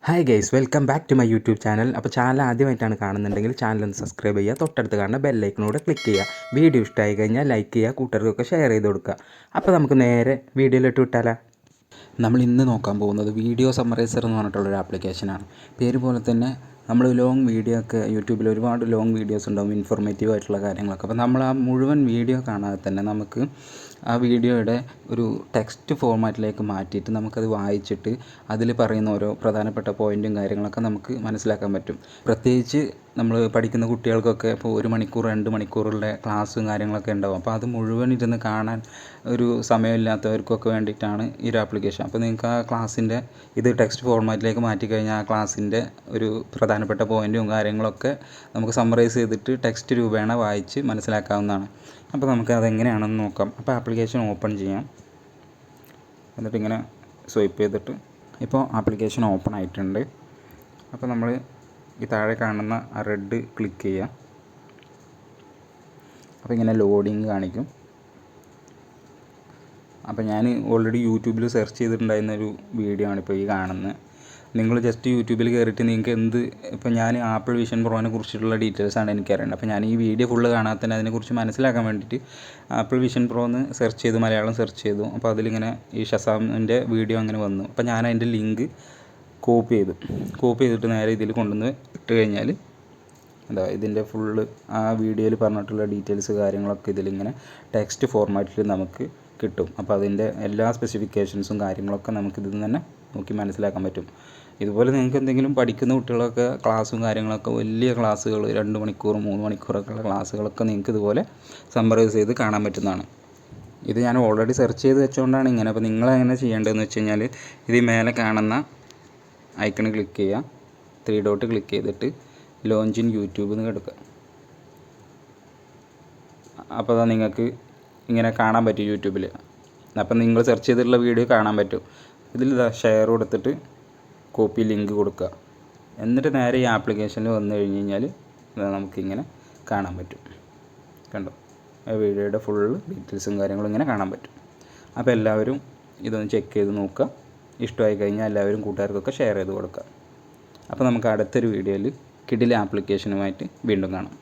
Hi guys, welcome back to my YouTube channel. അപ്പോൾ channel ആദ്യമായിട്ടാണ് കാണുന്നുണ്ടെങ്കിൽ ചാനൽ ഒന്ന് സബ്സ്ക്രൈബ് ചെയ്യുക, തൊട്ടടുത്ത് കാണുന്ന ബെല്ലൈക്കനോട് ക്ലിക്ക് ചെയ്യുക. വീഡിയോ ഇഷ്ടമായി കഴിഞ്ഞാൽ ലൈക്ക് ചെയ്യുക, കൂട്ടുകാർക്കൊക്കെ ഷെയർ ചെയ്ത് കൊടുക്കുക. അപ്പോൾ നമുക്ക് നേരെ വീഡിയോയിലിട്ട് വിട്ടാലോ. നമ്മൾ ഇന്ന് നോക്കാൻ പോകുന്നത് വീഡിയോ സമ്മറൈസർ എന്ന് പറഞ്ഞിട്ടുള്ളൊരു ആപ്ലിക്കേഷനാണ്. പേര് പോലെ തന്നെ നമ്മൾ ലോങ് വീഡിയോ ഒക്കെ യൂട്യൂബിൽ ഒരുപാട് ലോങ് വീഡിയോസ് ഉണ്ടാവും, ഇൻഫോർമേറ്റീവ് ആയിട്ടുള്ള കാര്യങ്ങളൊക്കെ. അപ്പോൾ നമ്മൾ ആ മുഴുവൻ വീഡിയോ കാണാതെ തന്നെ നമുക്ക് ആ വീഡിയോയുടെ ഒരു ടെക്സ്റ്റ് ഫോർമാറ്റിലേക്ക് മാറ്റിയിട്ട് നമുക്കത് വായിച്ചിട്ട് അതിൽ പറയുന്ന ഓരോ പ്രധാനപ്പെട്ട പോയിൻറ്റും കാര്യങ്ങളൊക്കെ നമുക്ക് മനസ്സിലാക്കാൻ പറ്റും. പ്രത്യേകിച്ച് നമ്മൾ പഠിക്കുന്ന കുട്ടികൾക്കൊക്കെ ഇപ്പോൾ 1 മണിക്കൂർ 2 മണിക്കൂറുള്ള ക്ലാസ്സും കാര്യങ്ങളൊക്കെ ഉണ്ടാവും. അപ്പോൾ അത് മുഴുവൻ ഇരുന്ന് കാണാൻ ഒരു സമയമില്ലാത്തവർക്കൊക്കെ വേണ്ടിയിട്ടാണ് ഈ ഒരു ആപ്ലിക്കേഷൻ. അപ്പോൾ നിങ്ങൾക്ക് ആ ക്ലാസ്സിൻ്റെ ഇത് ടെക്സ്റ്റ് ഫോർമാറ്റിലേക്ക് മാറ്റിക്കഴിഞ്ഞാൽ ആ ക്ലാസ്സിൻ്റെ ഒരു പ്രധാനപ്പെട്ട പോയിൻറ്റും കാര്യങ്ങളൊക്കെ നമുക്ക് സമ്മറൈസ് ചെയ്തിട്ട് ടെക്സ്റ്റ് രൂപേണ വായിച്ച് മനസ്സിലാക്കാവുന്നതാണ്. അപ്പോൾ നമുക്ക് അതെങ്ങനെയാണെന്ന് നോക്കാം. അപ്പോൾ ആപ്ലിക്കേഷൻ ഓപ്പൺ ചെയ്യാം. എന്നിട്ട് ഇങ്ങനെ സ്വൈപ്പ് ചെയ്തിട്ട് ഇപ്പോൾ ആപ്ലിക്കേഷൻ ഓപ്പൺ ആയിട്ടുണ്ട്. അപ്പോൾ നമ്മൾ ഈ താഴെ കാണുന്ന ആ റെഡ് ക്ലിക്ക് ചെയ്യുക. അപ്പോൾ ഇങ്ങനെ ലോഡിങ് കാണിക്കും. അപ്പോൾ ഞാൻ ഓൾറെഡി യൂട്യൂബിൽ സെർച്ച് ചെയ്തിട്ടുണ്ടായിരുന്നൊരു വീഡിയോ ആണ് ഇപ്പോൾ ഈ കാണുന്നത്. നിങ്ങൾ ജസ്റ്റ് യൂട്യൂബിൽ കയറിയിട്ട് നിങ്ങൾക്ക് ഇപ്പോൾ ഞാൻ ആപ്പിൾ വിഷൻ പ്രോനെ കുറിച്ചിട്ടുള്ള ഡീറ്റെയിൽസാണ് എനിക്കറിയേണ്ടത്. അപ്പോൾ ഞാൻ ഈ വീഡിയോ ഫുള്ള് കാണാതെ തന്നെ അതിനെക്കുറിച്ച് മനസ്സിലാക്കാൻ വേണ്ടിയിട്ട് ആപ്പിൾ വിഷൻ പ്രോ എന്ന് സെർച്ച് ചെയ്തു, മലയാളം സെർച്ച് ചെയ്തു. അപ്പോൾ അതിലിങ്ങനെ ഈ ഷസാമിൻ്റെ വീഡിയോ അങ്ങനെ വന്നു. അപ്പോൾ ഞാൻ അതിൻ്റെ ലിങ്ക് കോപ്പി ചെയ്തിട്ട് നേരെ ഇതിൽ കൊണ്ടുവന്ന് ഇട്ട് കഴിഞ്ഞാൽ എന്താ ഇതിൻ്റെ ഫുള്ള് ആ വീഡിയോയിൽ പറഞ്ഞിട്ടുള്ള ഡീറ്റെയിൽസ് കാര്യങ്ങളൊക്കെ ഇതിലിങ്ങനെ ടെക്സ്റ്റ് ഫോർമാറ്റിൽ നമുക്ക് കിട്ടും. അപ്പോൾ അതിൻ്റെ എല്ലാ സ്പെസിഫിക്കേഷൻസും കാര്യങ്ങളൊക്കെ നമുക്കിതിൽ നിന്ന് തന്നെ നോക്കി മനസ്സിലാക്കാൻ പറ്റും. ഇതുപോലെ നിങ്ങൾക്ക് എന്തെങ്കിലും പഠിക്കുന്ന കുട്ടികളൊക്കെ ക്ലാസ്സും കാര്യങ്ങളൊക്കെ വലിയ ക്ലാസ്സുകൾ 2 മണിക്കൂർ 3 മണിക്കൂറൊക്കെ ഉള്ള ക്ലാസ്സുകളൊക്കെ നിങ്ങൾക്ക് ഇതുപോലെ സമ്മറൈസ് ചെയ്ത് കാണാൻ പറ്റുന്നതാണ്. ഇത് ഞാൻ ഓൾറെഡി സെർച്ച് ചെയ്ത് വെച്ചുകൊണ്ടാണ് ഇങ്ങനെ. അപ്പോൾ നിങ്ങളെങ്ങനെ ചെയ്യേണ്ടതെന്ന് വെച്ച് കഴിഞ്ഞാൽ ഇത് മേലെ കാണുന്ന ഐക്കൺ ക്ലിക്ക് ചെയ്യുക, 3 ഡോട്ട് ക്ലിക്ക് ചെയ്തിട്ട് ലോഞ്ച് ഇൻ യൂട്യൂബ് എന്ന് എടുക്കുക. അപ്പോൾ അതാ നിങ്ങൾക്ക് ഇങ്ങനെ കാണാൻ പറ്റും യൂട്യൂബിൽ. അപ്പം നിങ്ങൾ സെർച്ച് ചെയ്തിട്ടുള്ള വീഡിയോ കാണാൻ പറ്റും. ഇതിൽ ഷെയർ കൊടുത്തിട്ട് കോപ്പി ലിങ്ക് കൊടുക്കുക. എന്നിട്ട് നേരെ ഈ ആപ്ലിക്കേഷനിൽ വന്നു കഴിഞ്ഞ് കഴിഞ്ഞാൽ നമുക്കിങ്ങനെ കാണാൻ പറ്റും. കണ്ടോ, വീഡിയോയുടെ ഫുള്ള് ഡീറ്റെയിൽസും കാര്യങ്ങളും ഇങ്ങനെ കാണാൻ പറ്റും. അപ്പോൾ എല്ലാവരും ഇതൊന്ന് ചെക്ക് ചെയ്ത് നോക്കുക. ഇഷ്ടമായി കഴിഞ്ഞാൽ എല്ലാവരും കൂട്ടുകാർക്കൊക്കെ ഷെയർ ചെയ്ത് കൊടുക്കുക. അപ്പോൾ നമുക്ക് അടുത്തൊരു വീഡിയോയിൽ കിടിലൻ ആപ്ലിക്കേഷനുമായിട്ട് വീണ്ടും കാണാം.